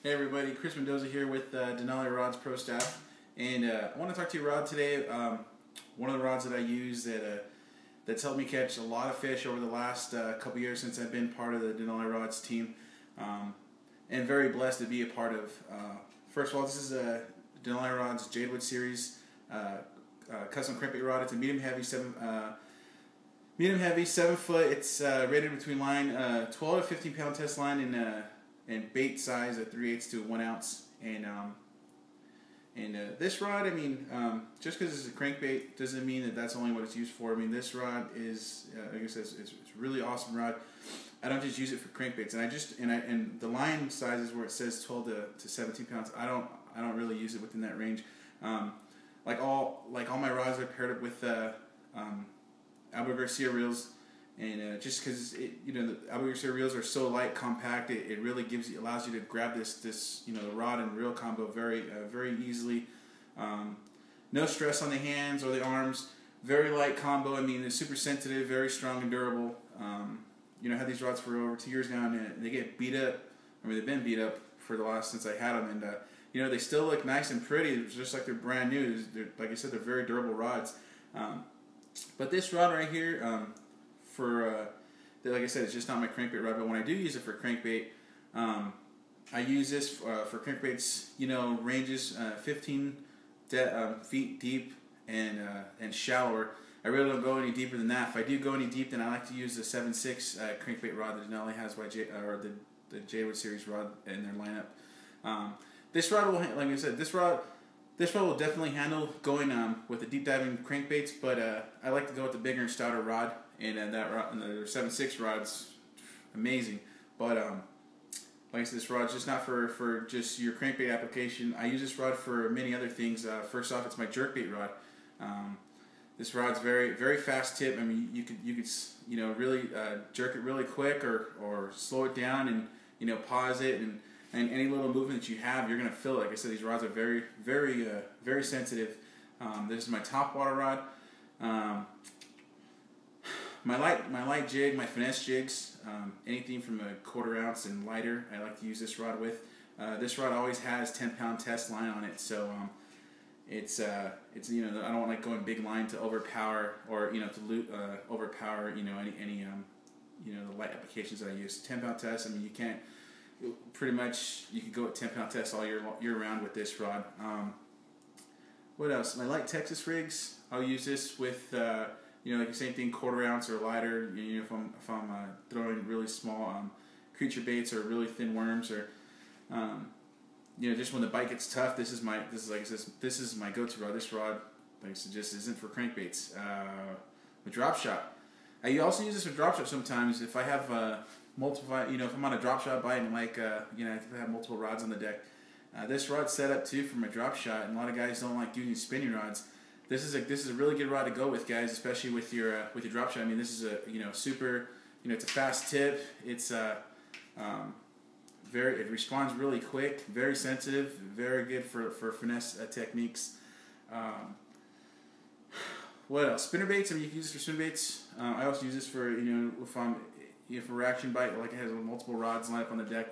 Hey everybody, Chris Mendoza here with Denali Rods Pro Staff, and I want to talk to you, Rod, today. One of the rods that I use that's helped me catch a lot of fish over the last couple years since I've been part of the Denali Rods team, and very blessed to be a part of. First of all, this is a Denali Rods Jadewood Series custom crankbait rod. It's a medium heavy 7 foot. It's rated between line 12 to 15 pound test line and bait size at 3/8 to 1 ounce. And this rod, I mean, just because it's a crankbait doesn't mean that that's only what it's used for. I mean, this rod is, like I said, it's a really awesome rod. I don't just use it for crankbaits, and the line sizes where it says 12 to 17 pounds. I don't really use it within that range. Like all my rods are paired up with Abu Garcia Reels. And just because the Abu Garcia Reels are so light, compact, it really allows you to grab this the rod and reel combo very easily. No stress on the hands or the arms. Very light combo. I mean, it's super sensitive, very strong and durable. I had these rods for over 2 years now, and they get beat up. I mean, they've been beat up for the last since I had them, and they still look nice and pretty. It's just like they're brand new. Like I said, they're very durable rods. But this rod right here. Like I said, it's just not my crankbait rod, but when I do use it for crankbait, I use this for crankbaits, ranges 15 feet deep and shallower. I really don't go any deeper than that. If I do go any deep, then I like to use the 7/6 crankbait rod that Denali has, or the Jadewood Series rod in their lineup. This rod will, like I said, this rod will definitely handle going with the deep diving crankbaits, but I like to go with the bigger and stouter rod. And that rod, and the 7/6 rod's amazing, but like I said, this rod's just not for just your crankbait application. I use this rod for many other things. First off, it's my jerkbait rod. This rod's very fast tip. I mean, you could really jerk it really quick or slow it down and pause it, and any little movement that you have, you're gonna feel it. Like I said, these rods are very sensitive. This is my top water rod. My light jig, my finesse jigs, anything from a 1/4 ounce and lighter, I like to use this rod with. This rod always has 10-pound test line on it, so it's I don't like going big line to overpower or to overpower any the light applications that I use. 10-pound test. I mean, you can't pretty much you could go at 10-pound test all year round with this rod. What else? My light Texas rigs, I'll use this with. Like the same thing, 1/4 ounce or lighter. If I'm throwing really small creature baits or really thin worms, or just when the bite gets tough, this is my go-to rod. This rod, like I said, just isn't for crankbaits. With drop shot, I also use this with drop shot sometimes. If I have multiple, if I'm on a drop shot bite and if I have multiple rods on the deck, this rod's set up too for my drop shot. And a lot of guys don't like using spinning rods. This is a really good rod to go with, guys, especially with your drop shot. I mean, this is a super, it's a fast tip. It's it responds really quick, very sensitive, very good for finesse techniques. What else? Spinner baits. I mean, you can use this for spinner baits. I also use this for if I'm for reaction bite, like it has multiple rods lined up on the deck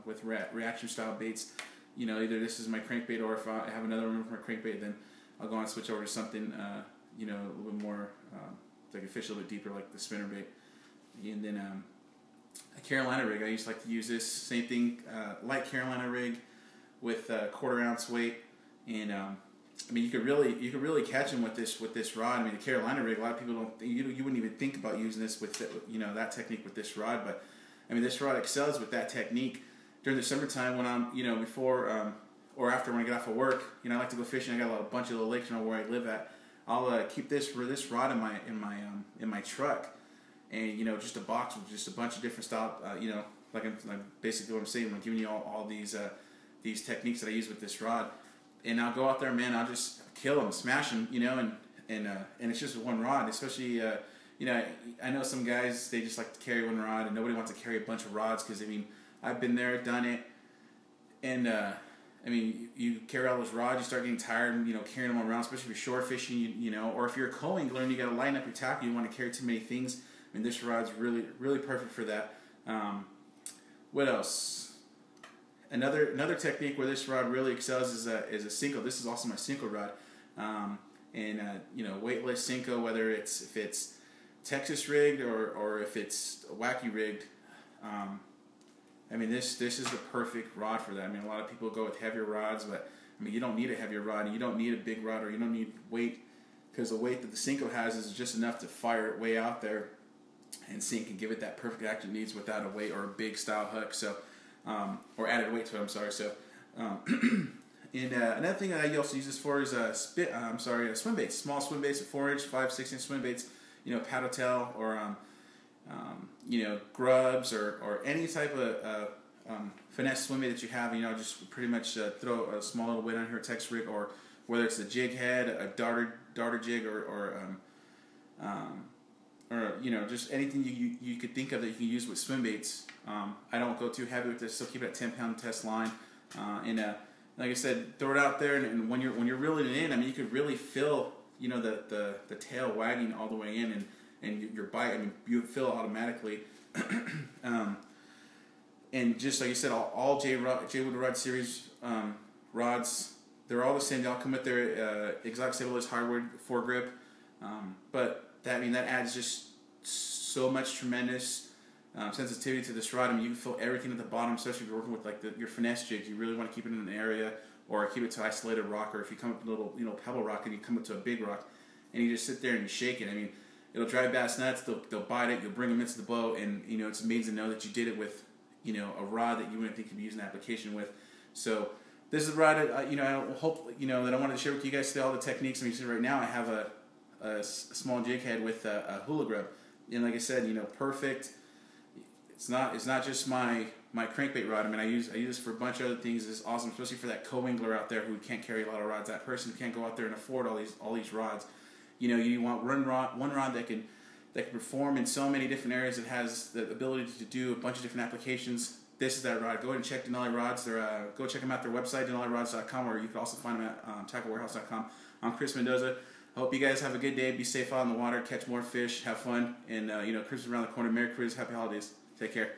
with reaction style baits. Either this is my crankbait, or if I have another one for my crankbait, then I'll go on and switch over to something, a little bit more, like a fish a little bit deeper, like the spinner bait. And then a Carolina rig. I used to like to use this same thing, light Carolina rig with 1/4 ounce weight. And I mean, you could really catch them with this rod. I mean, the Carolina rig. A lot of people don't. You wouldn't even think about using this with that technique with this rod. But I mean, this rod excels with that technique during the summertime when I'm before. Or after when I get off of work, I like to go fishing. I got a bunch of little lakes where I live at. I'll keep this rod in my truck, and just a box with just a bunch of different style. Like basically what I'm saying. I'm giving you all these techniques that I use with this rod, and I'll go out there, man. I'll just kill them, smash them, and it's just one rod. Especially I know some guys, they just like to carry one rod, and nobody wants to carry a bunch of rods because I mean I've been there, done it, and. I mean, you carry all those rods, you start getting tired, carrying them around, especially if you're shore fishing, or if you're a co-angler and you got to line up your tackle, you want to carry too many things. I mean, this rod's really perfect for that. What else? Another technique where this rod really excels is a Cinco. This is also my Cinco rod, weightless Cinco. Whether if it's Texas rigged or if it's wacky rigged, I mean this is the perfect rod for that. I mean, a lot of people go with heavier rods, but I mean you don't need a heavier rod, and you don't need a big rod, or you don't need weight, because the weight that the Cinco has is just enough to fire it way out there and sink and give it that perfect action it needs without a weight or a big style hook. So. Or added weight to it. I'm sorry. So, and another thing that I also use this for is swim baits, small swim baits, 4-inch, 5-6-inch swim baits. Paddle tail or grubs or any type of finesse swim bait that you have. Just pretty much throw a small little weight on here, Texas rig, or whether it's a jig head, a darter jig, or just anything you could think of that you can use with swim baits. I don't go too heavy with this, so keep it at 10-pound test line. Like I said, throw it out there, and when you're reeling it in, I mean, you could really feel the tail wagging all the way in, and your bite. I mean, you feel it automatically. And just like you said, all Jadewood Rod Series rods, they're all the same. They all come with their exotic stabilized hardwood foregrip, but that adds just so much tremendous sensitivity to this rod. I mean, you can feel everything at the bottom, especially if you're working with your finesse jigs. You really want to keep it in an area, or keep it to isolated rock, or if you come up with a little pebble rock and you come up to a big rock and you just sit there and you shake it. I mean, it'll drive bass nuts. They'll bite it. You'll bring them into the boat, and it's amazing to know that you did it with a rod that you wouldn't think you'd be using an application with. So this is a rod I hope that I wanted to share with you guys today, all the techniques. I mean, right now I have a small jig head with a hula grub, and like I said, perfect. It's not just my crankbait rod. I mean, I use this for a bunch of other things. It's awesome, especially for that co-angler out there who can't carry a lot of rods. That person who can't go out there and afford all these rods. You want one rod that can perform in so many different areas. It has the ability to do a bunch of different applications. This is that rod. Go ahead and check Denali Rods. Go check them out, their website, DenaliRods.com, or you can also find them at TackleWarehouse.com. I'm Chris Mendoza. I hope you guys have a good day. Be safe out in the water. Catch more fish. Have fun. And, Christmas around the corner. Merry Christmas. Happy holidays. Take care.